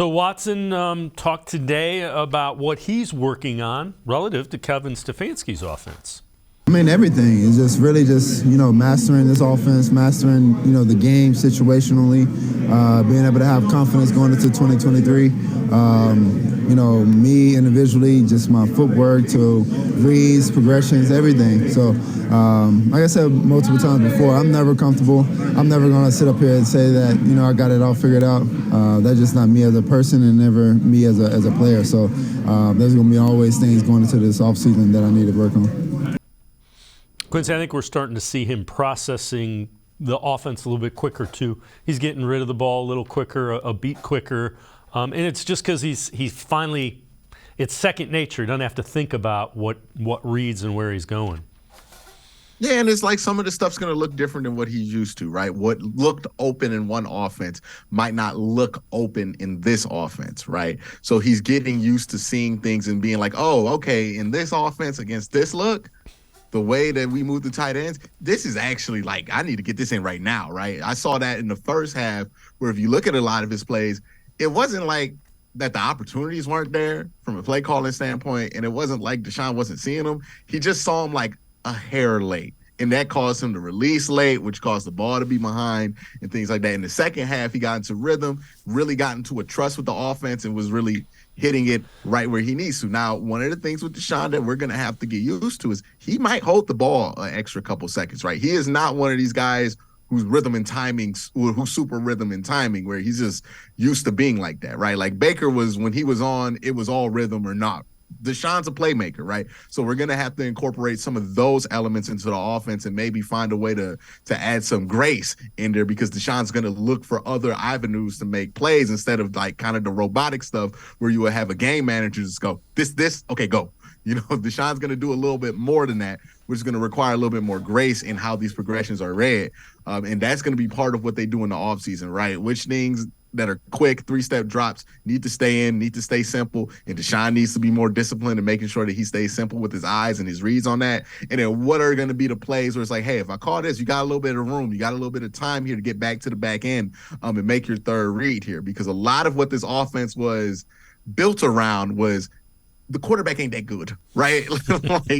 So Watson talked today about what he's working on relative to Kevin Stefanski's offense. I mean, everything is just really mastering this offense, mastering, the game situationally, being able to have confidence going into 2023. Me individually, just my footwork to reads, progressions, everything. So, like I said multiple times before, I'm never comfortable. I'm never going to sit up here and say that, I got it all figured out. That's just not me as a person and never me as a player. So, there's going to be always things going into this offseason that I need to work on. Quincy, I think we're starting to see him processing the offense a little bit quicker, too. He's getting rid of the ball a little quicker, a beat quicker. And it's just because he's finally – it's second nature. He doesn't have to think about what reads and where he's going. Yeah, and it's like some of the stuff's going to look different than what he's used to, right? What looked open in one offense might not look open in this offense, right? So he's getting used to seeing things and being like, oh, okay, in this offense against this look – the way that we move the tight ends, this is actually like, I need to get this in right now, right? I saw that in the first half where if you look at a lot of his plays, it wasn't like that the opportunities weren't there from a play calling standpoint, and it wasn't like Deshaun wasn't seeing them. He just saw them like a hair late, and that caused him to release late, which caused the ball to be behind and things like that. In the second half, he got into rhythm, really got into a trust with the offense and was really hitting it right where he needs to. Now, one of the things with Deshaun that we're going to have to get used to is he might hold the ball an extra couple seconds, right? He is not one of these guys who's rhythm and timing, or who's super rhythm and timing, where he's just used to being like that, right? Like Baker was, when he was on, it was all rhythm or not. Deshaun's a playmaker, right? So we're going to have to incorporate some of those elements into the offense and maybe find a way to add some grace in there, because Deshaun's going to look for other avenues to make plays instead of like kind of the robotic stuff where you would have a game manager just go, this, okay, go. Deshaun's going to do a little bit more than that, which is going to require a little bit more grace in how these progressions are read. And that's going to be part of what they do in the offseason, right? Which things that are quick, three-step drops need to stay in, need to stay simple, and Deshaun needs to be more disciplined in making sure that he stays simple with his eyes and his reads on that. And then what are going to be the plays where it's like, hey, if I call this, you got a little bit of room, you got a little bit of time here to get back to the back end and make your third read here, because a lot of what this offense was built around was the quarterback ain't that good, right?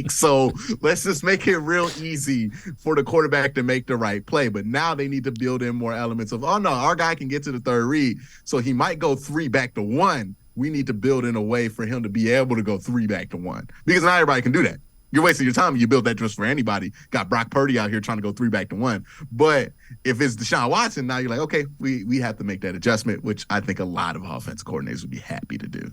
So let's just make it real easy for the quarterback to make the right play. But now they need to build in more elements of, oh, no, our guy can get to the third read, so he might go 3 back to 1. We need to build in a way for him to be able to go 3 back to 1, because not everybody can do that. You're wasting your time if you build that just for anybody. Got Brock Purdy out here trying to go 3 back to 1. But if it's Deshaun Watson, now you're like, okay, we have to make that adjustment, which I think a lot of offensive coordinators would be happy to do.